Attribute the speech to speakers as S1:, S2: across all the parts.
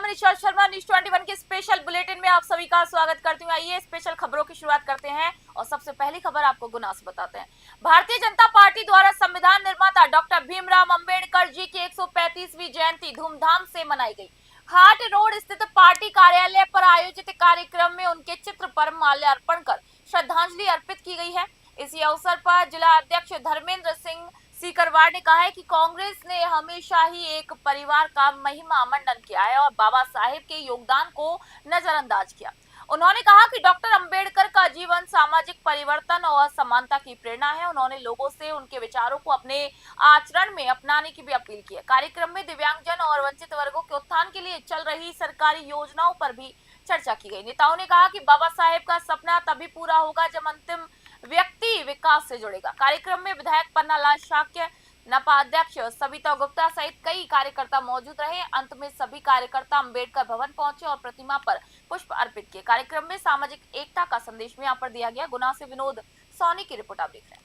S1: मैं निशा शर्मा न्यूज 21 के special bulletin में आप सभी का स्वागत करती हूँ। आइए स्पेशल खबरों की शुरुआत करते हैं और सबसे पहली खबर आपको गुना से बताते हैं। भारतीय जनता पार्टी द्वारा संविधान निर्माता डॉक्टर भीमराव अंबेडकर जी की 135वीं जयंती धूमधाम से मनाई गई। हाट रोड स्थित पार्टी कार्यालय पर आयोजित कार्यक्रम में उनके चित्र पर माल्यार्पण कर श्रद्धांजलि अर्पित की गई है। इसी अवसर पर जिला अध्यक्ष धर्मेंद्र सिंह सीकरवार ने कहा है कि कांग्रेस ने हमेशा ही एक परिवार का महिमा मंडन किया है और बाबा साहेब के योगदान को नजरअंदाज किया। उन्होंने कहा कि डॉक्टर अंबेडकर का जीवन सामाजिक परिवर्तन और समानता की प्रेरणा है। उन्होंने लोगों से उनके विचारों को अपने आचरण में अपनाने की भी अपील की है। कार्यक्रम में दिव्यांगजन और वंचित वर्गों के उत्थान के लिए चल रही सरकारी योजनाओं पर भी चर्चा की गई। नेताओं ने कहा कि बाबा साहेब का सपना तभी पूरा होगा जब अंतिम व्यक्ति विकास से जुड़ेगा। कार्यक्रम में विधायक पन्नालाल शाक्य, नपा अध्यक्ष सविता गुप्ता सहित कई कार्यकर्ता मौजूद रहे। अंत में सभी कार्यकर्ता अंबेडकर भवन पहुंचे और प्रतिमा पर पुष्प अर्पित किए। कार्यक्रम में सामाजिक एकता का संदेश भी यहाँ पर दिया गया। गुना से विनोद सोनी की रिपोर्ट आप देख रहे हैं।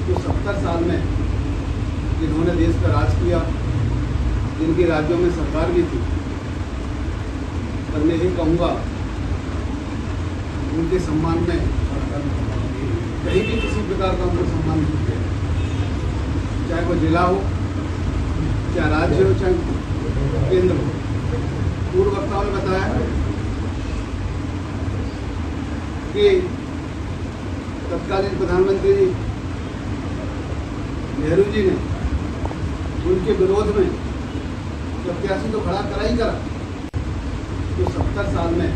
S2: जो 70 साल में जिन्होंने देश का राज किया, जिनकी राज्यों में सरकार भी थी, पर मैं ये कहूँगा उनके सम्मान में कहीं भी किसी प्रकार का उनको सम्मान नहीं किया, चाहे वो जिला हो, चाहे राज्य हो, चाहे केंद्र हो। पूर्व वक्ताओं ने बताया कि तत्कालीन प्रधानमंत्री नेहरू जी ने उनके विरोध में प्रत्याशी तो खड़ा करा ही करा। तो 70 साल में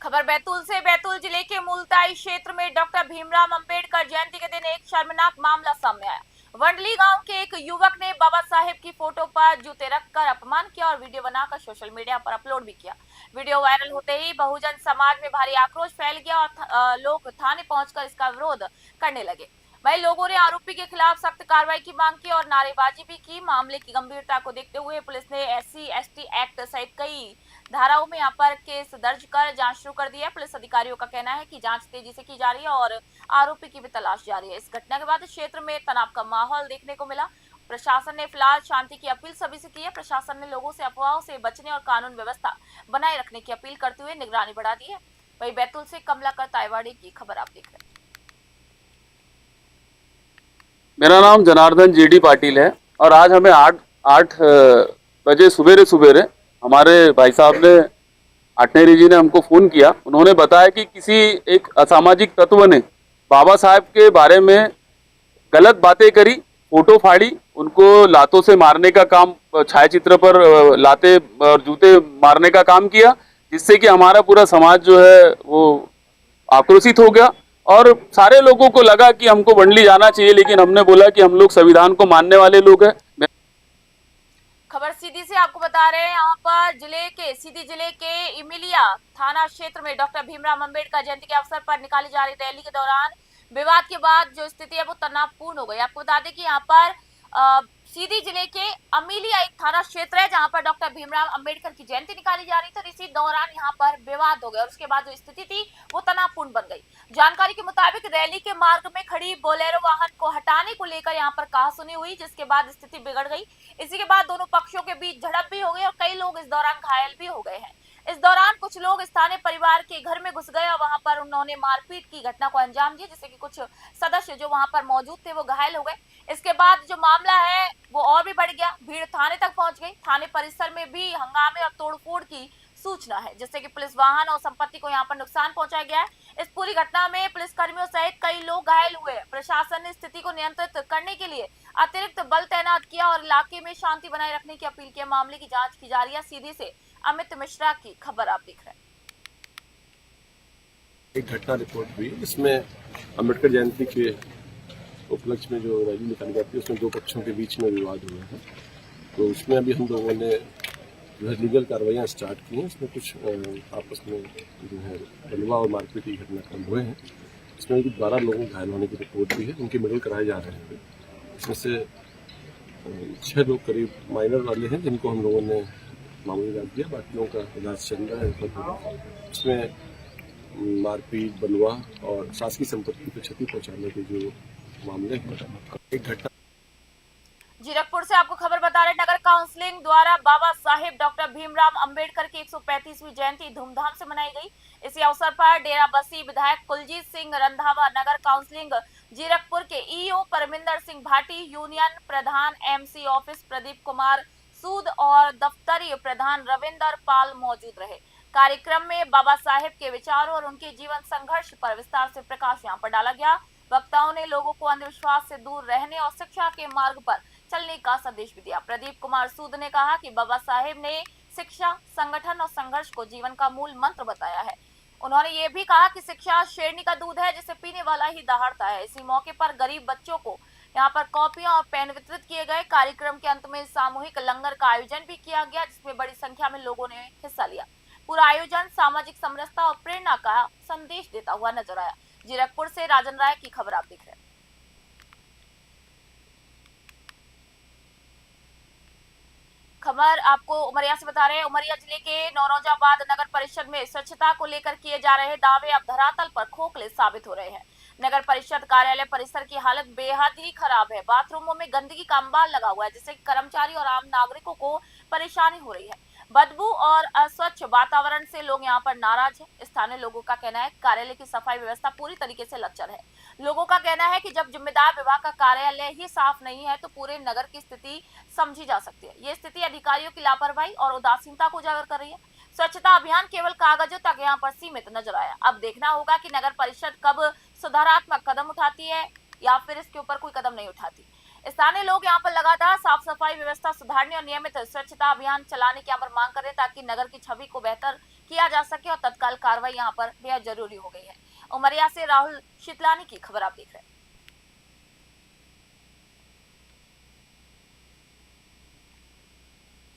S1: खबर बैतूल से। बैतूल जिले के मुलताई क्षेत्र में डॉक्टर भीमराव अंबेडकर जयंती के दिन एक शर्मनाक मामला सामने आया। वंडली गांव के एक युवक ने बाबा साहेब की फोटो पर जूते रखकर अपमान किया और वीडियो बनाकर सोशल मीडिया पर अपलोड भी किया। वीडियो वायरल होते ही बहुजन समाज में भारी आक्रोश फैल गया और लोग थाने पहुंचकर इसका विरोध करने लगे। वहीं लोगों ने आरोपी के खिलाफ सख्त कार्रवाई की मांग की और नारेबाजी भी की। मामले की गंभीरता को देखते हुए पुलिस ने SC/ST एक्ट सहित कई धाराओं में यहाँ पर केस दर्ज कर जांच शुरू कर दी है। पुलिस अधिकारियों का कहना है कि जांच तेजी से की जा रही है और आरोपी की भी तलाश जारी है। इस घटना के बाद क्षेत्र में तनाव का माहौल देखने को मिला। प्रशासन ने फिलहाल शांति की अपील सभी से की है। प्रशासन ने लोगों से अफवाहों से बचने और कानून व्यवस्था बनाए रखने की अपील करते हुए निगरानी बढ़ा दी है। वही बैतूल से कमलाकर ताइवाड़ी की खबर आप देख रहे हैं।
S3: मेरा नाम जनार्दन GD पाटिल है और आज हमें 8 बजे सुबेरे हमारे भाई साहब ने आटनेरी जी ने हमको फ़ोन किया। उन्होंने बताया कि किसी एक असामाजिक तत्व ने बाबा साहब के बारे में गलत बातें करी, फोटो फाड़ी, उनको लातों से मारने का काम, छायाचित्र पर लाते और जूते मारने का काम किया, जिससे कि हमारा पूरा समाज जो है वो आक्रोशित हो गया और सारे लोगों को लगा कि हमको वंडली जाना चाहिए, लेकिन हमने बोला कि हम लोग संविधान को मानने वाले लोग हैं।
S1: खबर सीधी से आपको बता रहे हैं, यहाँ पर सीधी जिले के इमिलिया थाना क्षेत्र में डॉक्टर भीमराव अंबेडकर जयंती के अवसर पर निकाली जा रही रैली के दौरान विवाद के बाद जो स्थिति है वो तनावपूर्ण हो गई। आपको बता दें कि यहाँ पर सीधी जिले के अमीलिया एक थाना क्षेत्र है जहां पर डॉक्टर भीमराव अंबेडकर की जयंती निकाली जा रही थी और इसी दौरान यहां पर विवाद हो गया और उसके बाद जो स्थिति थी वो तनावपूर्ण बन गई। जानकारी के मुताबिक रैली के मार्ग में खड़ी बोलेरो वाहन को हटाने को लेकर यहां पर कहासुनी हुई, जिसके बाद स्थिति बिगड़ गई। इसी के बाद दोनों पक्षों के बीच झड़प भी हो गई और कई लोग इस दौरान घायल भी हो गए हैं। इस दौरान कुछ लोग स्थानीय परिवार के घर में घुस गए और वहां पर उन्होंने मारपीट की घटना को अंजाम दिया, जिससे कि कुछ सदस्य जो वहां पर मौजूद थे वो घायल हो गए। इसके बाद जो मामला है वो और भी बढ़ गया, भीड़ थाने तक पहुंच गई। थाने परिसर में भी हंगामे और तोड़फोड़ की सूचना है, जिससे कि पुलिस वाहन और संपत्ति को यहाँ पर नुकसान पहुंचाया गया है। इस पूरी घटना में पुलिस कर्मियों सहित कई लोग घायल हुए। प्रशासन ने स्थिति को नियंत्रित करने के लिए अतिरिक्त बल तैनात किया और इलाके में शांति बनाए रखने की अपील की। मामले की जांच की जा रही है। सीधी से अमित मिश्रा की खबर आप देख रहे हैं।
S4: एक घटना रिपोर्ट हुई, इसमें अम्बेडकर जयंती के उपलक्ष्य में जो रैली निकाली जाती है उसमें दो पक्षों के बीच में विवाद हुआ है। तो उसमें अभी हम लोगों ने जो है लीगल कार्रवाइयाँ स्टार्ट की हैं। इसमें कुछ आपस में जो है बलवा और मारपीट की घटनाक्रम हुए हैं। इसमें 12 लोगों घायल होने की रिपोर्ट भी है, उनके मेडिकल कराए जा रहे हैं। इसमें से 6 लोग करीब माइनर वाले हैं जिनको हम लोगों ने मामूली इलाज दिया, बाकी लोगों का इलाज चल रहा है। इसमें मारपीट, बलवा और शासकीय संपत्ति को क्षति पहुंचाने के जो मामले हैं, एक घटना
S1: जीरकपुर से आपको खबर बता रहे, नगर काउंसिलिंग द्वारा बाबा साहेब डॉक्टर भीमराव अंबेडकर की 135वीं जयंती धूमधाम से मनाई गई। इसी अवसर पर डेराबस्सी विधायक कुलजीत सिंह रंधावा, नगर काउंसिलिंग जीरकपुर के ईओ परमिंदर सिंह भाटी, यूनियन प्रधान एमसी ऑफिस प्रदीप कुमार सूद और दफ्तरी प्रधान रविंदर पाल मौजूद रहे। कार्यक्रम में बाबा साहेब के विचारों और उनके जीवन संघर्ष पर विस्तार से प्रकाश यहाँ पर डाला गया। वक्ताओं ने लोगों को अंधविश्वास से दूर रहने और शिक्षा के मार्ग पर चलने का संदेश भी दिया। प्रदीप कुमार सूद ने कहा कि बाबा साहेब ने शिक्षा, संगठन और संघर्ष को जीवन का मूल मंत्र बताया है। उन्होंने ये भी कहा कि शिक्षा शेरनी का दूध है जिसे पीने वाला ही दहाड़ता है। इसी मौके पर गरीब बच्चों को यहाँ पर कॉपियां और पेन वितरित किए गए। कार्यक्रम के अंत में सामूहिक लंगर का आयोजन भी किया गया, जिसमें बड़ी संख्या में लोगों ने हिस्सा लिया। पूरा आयोजन सामाजिक समरसता और प्रेरणा का संदेश देता हुआ नजर आया। जीरकपुर से राजन राय की खबर आप देख रहे हैं। खबर आपको उमरिया से बता रहे हैं। उमरिया जिले के नौरोजाबाद नगर परिषद में स्वच्छता को लेकर किए जा रहे दावे अब धरातल पर खोखले साबित हो रहे हैं। नगर परिषद कार्यालय परिसर की हालत बेहद ही खराब है। बाथरूमों में गंदगी का अंबार लगा हुआ है, जिससे कर्मचारी और आम नागरिकों को परेशानी हो रही है। बदबू और अस्वच्छ वातावरण से लोग यहाँ पर नाराज हैं। स्थानीय लोगों का कहना है कार्यालय की सफाई व्यवस्था पूरी तरीके से लचर है। लोगों का कहना है कि जब जिम्मेदार विभाग का कार्यालय ही साफ नहीं है तो पूरे नगर की स्थिति समझी जा सकती है। ये स्थिति अधिकारियों की लापरवाही और उदासीनता को उजागर कर रही है। स्वच्छता अभियान केवल कागजों तक यहाँ पर सीमित नजर आया। अब देखना होगा कि नगर परिषद कब सुधारात्मक कदम उठाती है या फिर इसके ऊपर कोई कदम नहीं उठाती। स्थानीय लोग यहाँ पर लगातार साफ सफाई व्यवस्था सुधारने और नियमित स्वच्छता अभियान चलाने की यहाँ पर मांग कर रहे हैं, ताकि नगर की छवि को बेहतर किया जा सके और तत्काल कार्रवाई यहाँ पर बेहद जरूरी हो गई है। उमरिया से राहुल शीतलानी की खबर आप देख रहे हैं।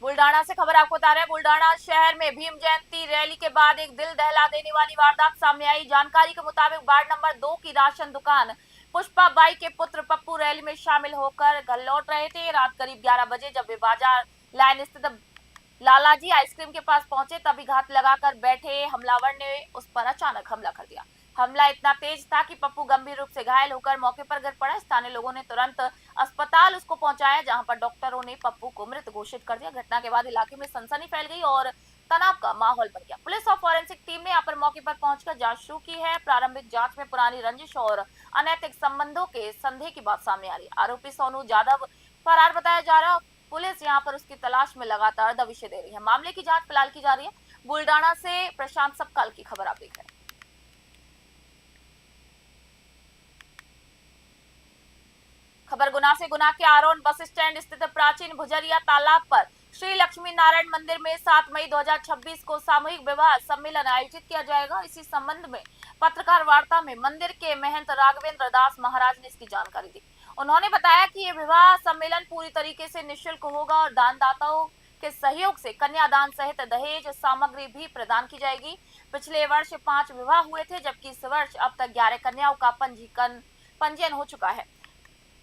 S1: बुल्डाना से खबर आपको बता रहे हैं। बुल्डाना शहर में भीम जयंती रैली के बाद एक दिल दहला देने वाली वारदात सामने आई। जानकारी के मुताबिक वार्ड नंबर 2 की राशन दुकान पुष्पा बाई के पुत्र पप्पू रैली में शामिल होकर घर लौट रहे थे। रात करीब 11 बजे जब वे बाजार लाइन स्थित लालाजी आइसक्रीम के पास पहुंचे, तभी घात लगाकर बैठे हमलावर ने उस पर अचानक हमला कर दिया। हमला इतना तेज था कि पप्पू गंभीर रूप से घायल होकर मौके पर गिर पड़ा। स्थानीय लोगों ने तुरंत अस्पताल उसको पहुंचाया, जहां पर डॉक्टरों ने पप्पू को मृत घोषित कर दिया। घटना के बाद इलाके में सनसनी फैल गई और तनाव का माहौल बन गया। पुलिस और फॉरेंसिक टीम ने यहाँ पर मौके पर पहुंचकर जांच शुरू की है। प्रारंभिक जांच में पुरानी रंजिश और अनैतिक संबंधों के संदेह की बात सामने आ रही है। आरोपी सोनू यादव फरार बताया जा रहा है। पुलिस यहाँ पर उसकी तलाश में लगातार दबिशें दे रही है। मामले की जांच फिलहाल की जा रही है। बुल्डाना से प्रशांत सबकाल की खबर आप देख रहे हैं। खबर गुना से। गुना के आरोन बस स्टैंड स्थित प्राचीन भुजरिया तालाब पर श्री लक्ष्मी नारायण मंदिर में 7 मई 2026 को सामूहिक विवाह सम्मेलन आयोजित किया जाएगा। इसी संबंध में पत्रकार वार्ता में मंदिर के महंत राघवेंद्र दास महाराज ने इसकी जानकारी दी। उन्होंने बताया कि ये विवाह सम्मेलन पूरी तरीके से निःशुल्क होगा और दानदाताओं के सहयोग से कन्यादान सहित दहेज सामग्री भी प्रदान की जाएगी। पिछले वर्ष 5 विवाह हुए थे, जबकि इस वर्ष अब तक 11 कन्याओं का पंजीयन हो चुका है।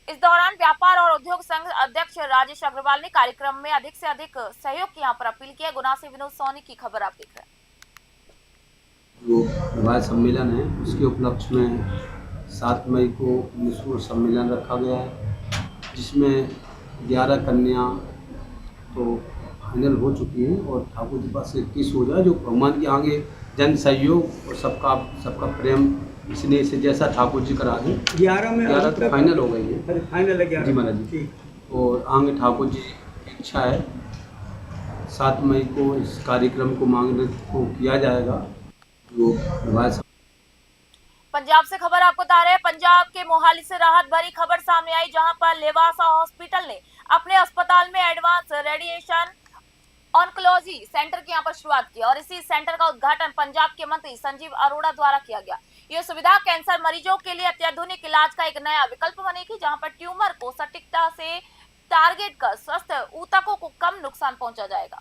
S1: इस दौरान व्यापार और उद्योग संघ अध्यक्ष राजेश अग्रवाल ने कार्यक्रम में अधिक से अधिक सहयोग की यहाँ पर अपील की है। गुना से विनोद सोनी की खबर आप देख रहे हैं।
S5: जो विवाह सम्मेलन है उसके उपलक्ष्य में 7 मई को निःशुल्क सम्मेलन रखा गया है, जिसमें 11 कन्या तो फाइनल हो चुकी हैं और ठाकुर जी पास 21 हो जाए। जो भगवान के आगे जन सहयोग और सबका प्रेम, इसने इसे जैसा ठाकुर जी करा दें। 11 तो फाइनल हो गई है।
S2: फाइनल है 11
S5: जी महाराज जी। और आगे ठाकुर जी की इच्छा है 7 मई को इस कार्यक्रम को मांगने को किया जाएगा। जो
S1: पंजाब से खबर आपको बता रहे हैं। पंजाब के मोहाली से राहत भरी खबर सामने आई, जहां पर लेवासा हॉस्पिटल ने अपने अस्पताल में एडवांस रेडिएशन ऑन्कोलॉजी सेंटर की यहाँ पर शुरुआत की और इसी सेंटर का उद्घाटन पंजाब के मंत्री संजीव अरोड़ा द्वारा किया गया। यह सुविधा कैंसर मरीजों के लिए अत्याधुनिक इलाज का एक नया विकल्प बनेगी, जहां पर ट्यूमर को सटीकता से टारगेट कर स्वस्थ ऊतकों को कम नुकसान पहुंचा जाएगा।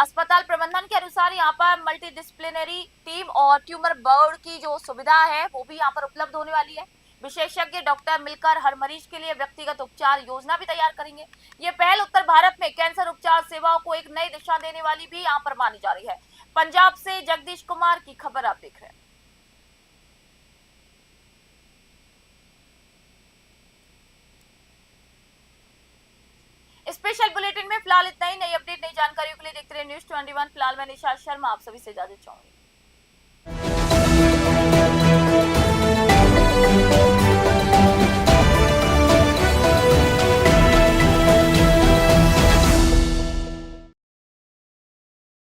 S1: अस्पताल प्रबंधन के अनुसार यहाँ पर मल्टी डिसिप्लिनरी टीम और ट्यूमर बोर्ड की जो सुविधा है वो भी यहाँ पर उपलब्ध होने वाली है। विशेषज्ञ डॉक्टर मिलकर हर मरीज के लिए व्यक्तिगत उपचार योजना भी तैयार करेंगे। ये पहल उत्तर भारत में कैंसर उपचार सेवाओं को एक नई दिशा देने वाली भी यहाँ पर मानी जा रही है। पंजाब से जगदीश कुमार की खबर आप देख रहे हैं। स्पेशल बुलेटिन में फिलहाल इतना ही। नई अपडेट नई जानकारियों के लिए देखते रहे न्यूज़ 21। फिलहाल मैं निशा शर्मा आप सभी से इजाजत चाहूंगी।